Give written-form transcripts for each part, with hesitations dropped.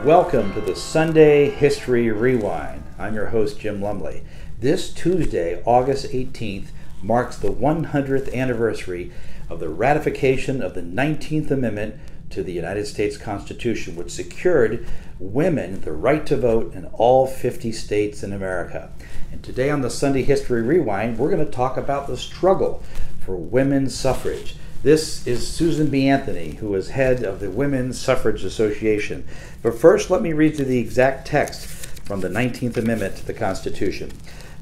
Welcome to the Sunday History Rewind. I'm your host, Jim Lumley. This Tuesday, August 18th, marks the 100th anniversary of the ratification of the 19th Amendment to the United States Constitution, which secured women the right to vote in all 50 states in America. And today on the Sunday History Rewind, we're going to talk about the struggle for women's suffrage. This is Susan B. Anthony, who is head of the Women's Suffrage Association. But first, let me read you the exact text from the 19th Amendment to the Constitution.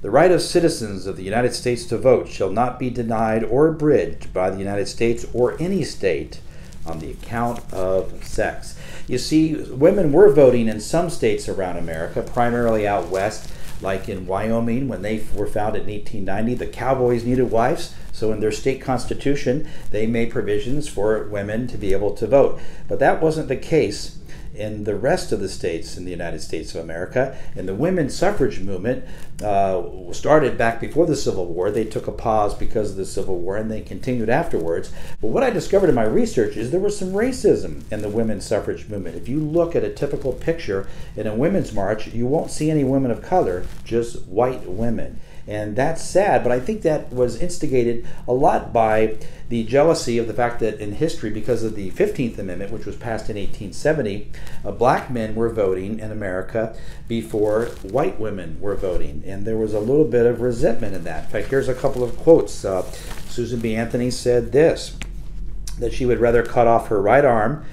The right of citizens of the United States to vote shall not be denied or abridged by the United States or any state on the account of sex. You see, women were voting in some states around America, primarily out west, like in Wyoming. When they were founded in 1890, the cowboys needed wives. So in their state constitution, they made provisions for women to be able to vote. But that wasn't the case in the rest of the states in the United States of America. And the women's suffrage movement started back before the Civil War. They took a pause because of the Civil War, and they continued afterwards. But what I discovered in my research is there was some racism in the women's suffrage movement. If you look at a typical picture in a women's march, you won't see any women of color, just white women. And that's sad, but I think that was instigated a lot by the jealousy of the fact that in history, because of the 15th Amendment, which was passed in 1870, black men were voting in America before white women were voting. And there was a little bit of resentment in that. In fact, here's a couple of quotes. Susan B. Anthony said this, that she would rather cut off her right arm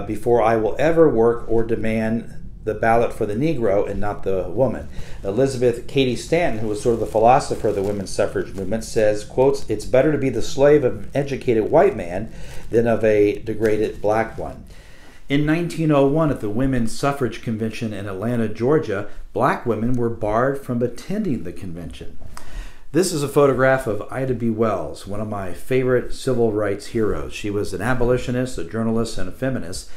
before I will ever work or demand the ballot for the Negro and not the woman. Elizabeth Cady Stanton, who was sort of the philosopher of the women's suffrage movement, says, quotes, "It's better to be the slave of an educated white man than of a degraded black one." In 1901, at the Women's Suffrage Convention in Atlanta, Georgia, black women were barred from attending the convention. This is a photograph of Ida B. Wells, one of my favorite civil rights heroes. She was an abolitionist, a journalist, and a feminist.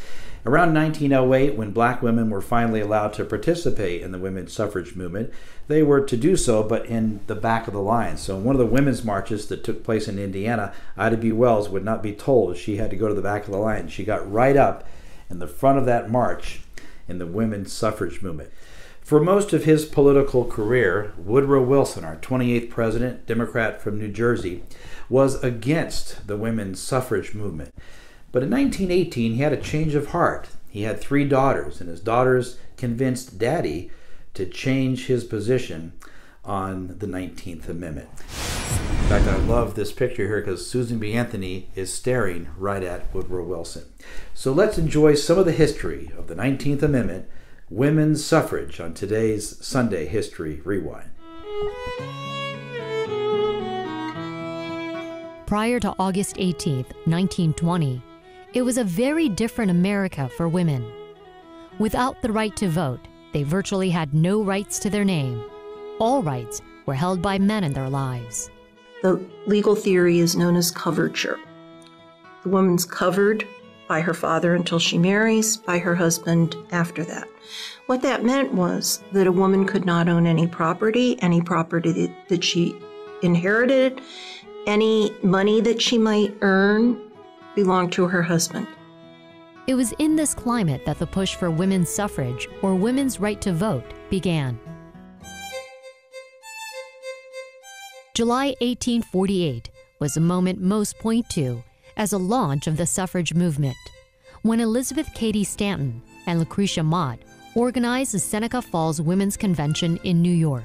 Around 1908, when black women were finally allowed to participate in the women's suffrage movement, they were to do so, but in the back of the line. So in one of the women's marches that took place in Indiana, Ida B. Wells would not be told she had to go to the back of the line. She got right up in the front of that march in the women's suffrage movement. For most of his political career, Woodrow Wilson, our 28th president, Democrat from New Jersey, was against the women's suffrage movement. But in 1918, he had a change of heart. He had 3 daughters, and his daughters convinced Daddy to change his position on the 19th Amendment. In fact, I love this picture here because Susan B. Anthony is staring right at Woodrow Wilson. So let's enjoy some of the history of the 19th Amendment, women's suffrage, on today's Sunday History Rewind. Prior to August 18, 1920, it was a very different America for women. Without the right to vote, they virtually had no rights to their name. All rights were held by men in their lives. The legal theory is known as coverture. The woman's covered by her father until she marries, by her husband after that. What that meant was that a woman could not own any property that she inherited, any money that she might earn belonged to her husband. It was in this climate that the push for women's suffrage, or women's right to vote, began. July 1848 was a moment most point to as a launch of the suffrage movement, when Elizabeth Cady Stanton and Lucretia Mott organized the Seneca Falls Women's Convention in New York.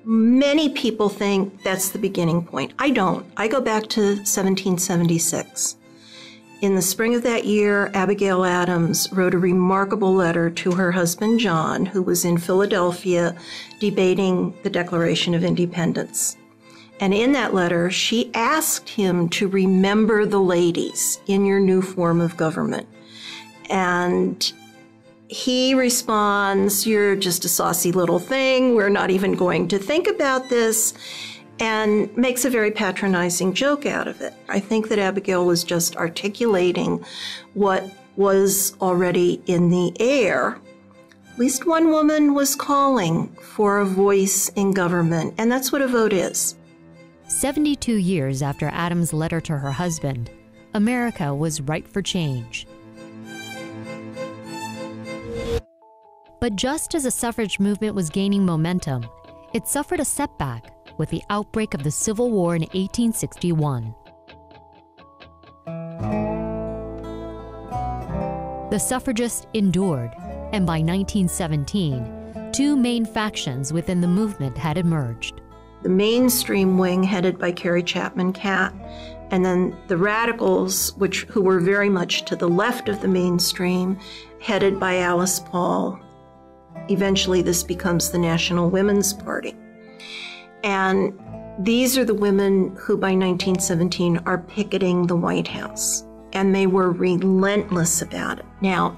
Many people think that's the beginning point. I don't. I go back to 1776. In the spring of that year, Abigail Adams wrote a remarkable letter to her husband, John, who was in Philadelphia debating the Declaration of Independence. And in that letter, she asked him to remember the ladies in your new form of government. And he responds, "You're just a saucy little thing. We're not even going to think about this," and makes a very patronizing joke out of it. I think that Abigail was just articulating what was already in the air. At least one woman was calling for a voice in government, and that's what a vote is. 72 years after Adams' letter to her husband, America was ripe for change. But just as the suffrage movement was gaining momentum, it suffered a setback with the outbreak of the Civil War in 1861. The suffragists endured, and by 1917, two main factions within the movement had emerged. The mainstream wing, headed by Carrie Chapman Catt, and then the radicals, who were very much to the left of the mainstream, headed by Alice Paul. Eventually, this becomes the National Women's Party. And these are the women who, by 1917, are picketing the White House. And they were relentless about it. Now,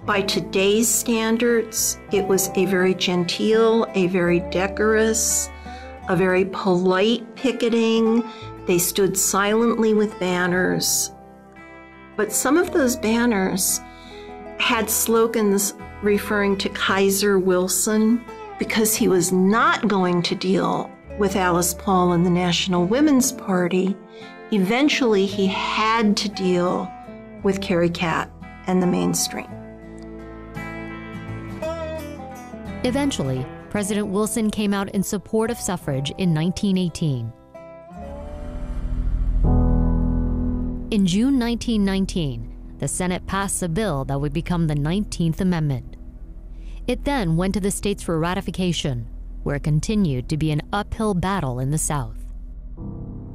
by today's standards, it was a very genteel, a very decorous, a very polite picketing. They stood silently with banners. But some of those banners had slogans referring to Kaiser Wilson, because he was not going to deal with Alice Paul and the National Women's Party. Eventually, he had to deal with Carrie Catt and the mainstream. Eventually, President Wilson came out in support of suffrage in 1918. In June 1919, the Senate passed a bill that would become the 19th Amendment. It then went to the states for ratification, where it continued to be an uphill battle in the South.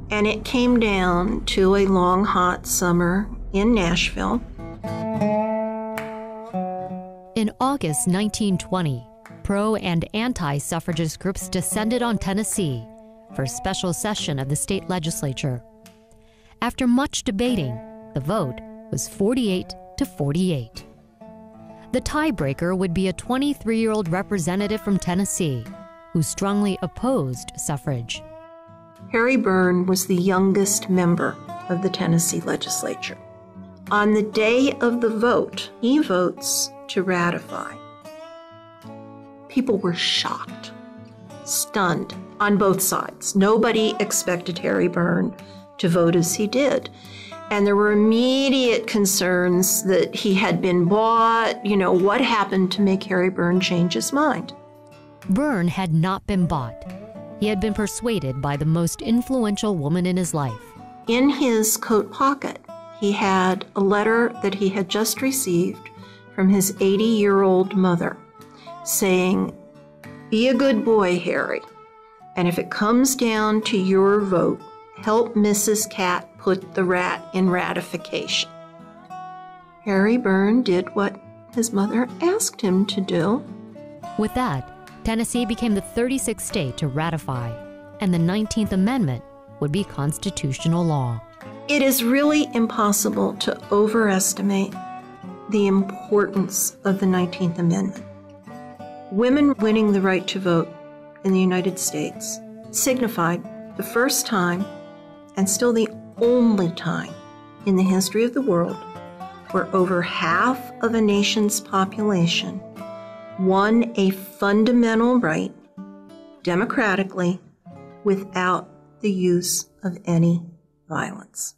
And it came down to a long, hot summer in Nashville. In August 1920, pro- and anti-suffragist groups descended on Tennessee for a special session of the state legislature. After much debating, the vote was 48 to 48. The tiebreaker would be a 23-year-old representative from Tennessee who strongly opposed suffrage. Harry Byrne was the youngest member of the Tennessee legislature. On the day of the vote, he votes to ratify. People were shocked, stunned on both sides. Nobody expected Harry Byrne to vote as he did. And there were immediate concerns that he had been bought. What happened to make Harry Byrne change his mind? Byrne had not been bought. He had been persuaded by the most influential woman in his life. In his coat pocket, he had a letter that he had just received from his 80-year-old mother saying, "Be a good boy, Harry, and if it comes down to your vote, help Mrs. Catt put the rat in ratification." Harry Byrne did what his mother asked him to do. With that, Tennessee became the 36th state to ratify, and the 19th Amendment would be constitutional law. It is really impossible to overestimate the importance of the 19th Amendment. Women winning the right to vote in the United States signified the first time, and still the only time in the history of the world, where over half of a nation's population won a fundamental right democratically without the use of any violence.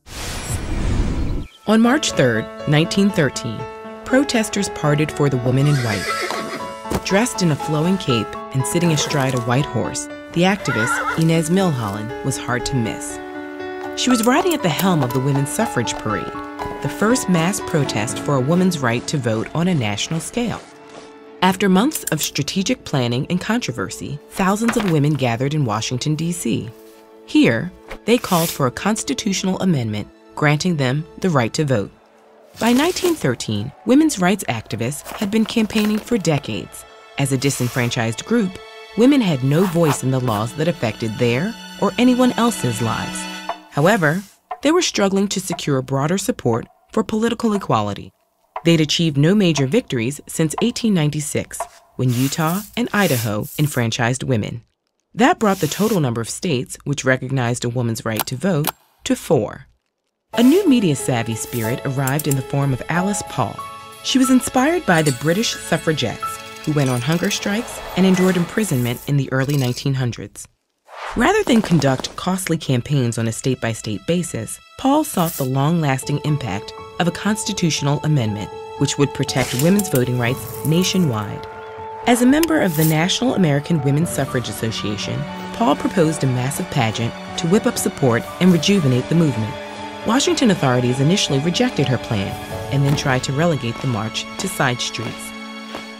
On March 3, 1913, protesters parted for the woman in white. Dressed in a flowing cape and sitting astride a white horse, the activist, Inez Milholland, was hard to miss. She was riding at the helm of the Women's Suffrage Parade, the first mass protest for a woman's right to vote on a national scale. After months of strategic planning and controversy, thousands of women gathered in Washington, D.C. Here, they called for a constitutional amendment granting them the right to vote. By 1913, women's rights activists had been campaigning for decades. As a disenfranchised group, women had no voice in the laws that affected their or anyone else's lives. However, they were struggling to secure broader support for political equality. They'd achieved no major victories since 1896, when Utah and Idaho enfranchised women. That brought the total number of states which recognized a woman's right to vote to 4. A new media-savvy spirit arrived in the form of Alice Paul. She was inspired by the British suffragettes, who went on hunger strikes and endured imprisonment in the early 1900s. Rather than conduct costly campaigns on a state-by-state basis, Paul sought the long-lasting impact of a constitutional amendment which would protect women's voting rights nationwide. As a member of the National American Women's Suffrage Association, Paul proposed a massive pageant to whip up support and rejuvenate the movement. Washington authorities initially rejected her plan and then tried to relegate the march to side streets.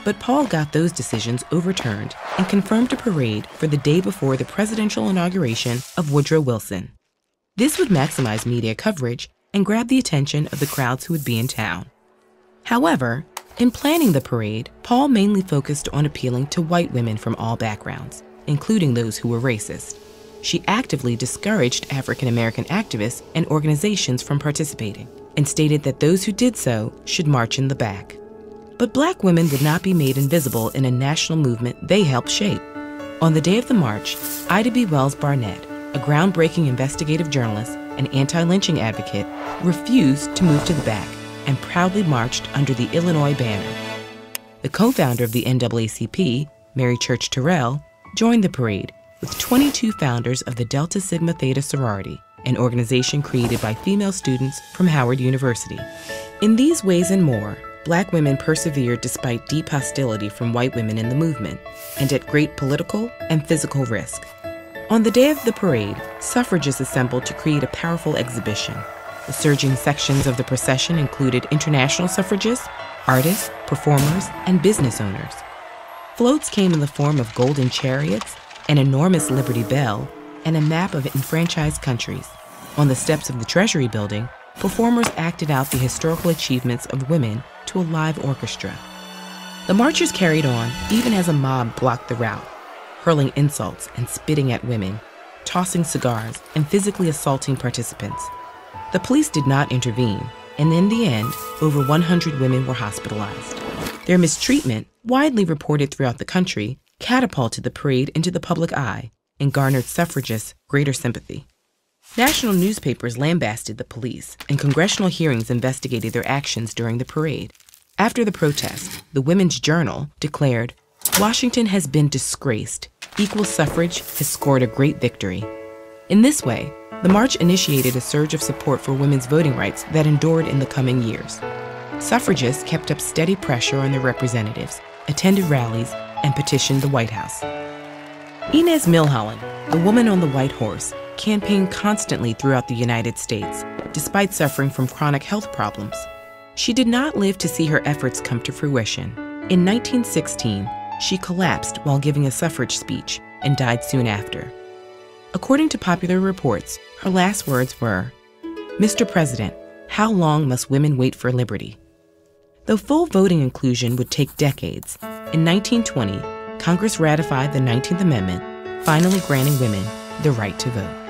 But Paul got those decisions overturned and confirmed a parade for the day before the presidential inauguration of Woodrow Wilson. This would maximize media coverage and grab the attention of the crowds who would be in town. However, in planning the parade, Paul mainly focused on appealing to white women from all backgrounds, including those who were racist. She actively discouraged African American activists and organizations from participating and stated that those who did so should march in the back. But black women would not be made invisible in a national movement they helped shape. On the day of the march, Ida B. Wells Barnett, a groundbreaking investigative journalist and anti-lynching advocate, refused to move to the back and proudly marched under the Illinois banner. The co-founder of the NAACP, Mary Church Terrell, joined the parade with 22 founders of the Delta Sigma Theta sorority, an organization created by female students from Howard University. In these ways and more, black women persevered despite deep hostility from white women in the movement, and at great political and physical risk. On the day of the parade, suffragists assembled to create a powerful exhibition. The surging sections of the procession included international suffragists, artists, performers, and business owners. Floats came in the form of golden chariots, an enormous Liberty Bell, and a map of enfranchised countries. On the steps of the Treasury Building, performers acted out the historical achievements of women to a live orchestra. The marchers carried on even as a mob blocked the route, hurling insults and spitting at women, tossing cigars, and physically assaulting participants. The police did not intervene, and in the end, over 100 women were hospitalized. Their mistreatment, widely reported throughout the country, catapulted the parade into the public eye and garnered suffragists greater sympathy. National newspapers lambasted the police, and congressional hearings investigated their actions during the parade. After the protest, the Women's Journal declared, "Washington has been disgraced. Equal suffrage has scored a great victory." In this way, the march initiated a surge of support for women's voting rights that endured in the coming years. Suffragists kept up steady pressure on their representatives, attended rallies, and petitioned the White House. Inez Milholland, the woman on the white horse, campaigned constantly throughout the United States, despite suffering from chronic health problems. She did not live to see her efforts come to fruition. In 1916, she collapsed while giving a suffrage speech and died soon after. According to popular reports, her last words were, "Mr. President, how long must women wait for liberty?" Though full voting inclusion would take decades, in 1920, Congress ratified the 19th Amendment, finally granting women the right to vote.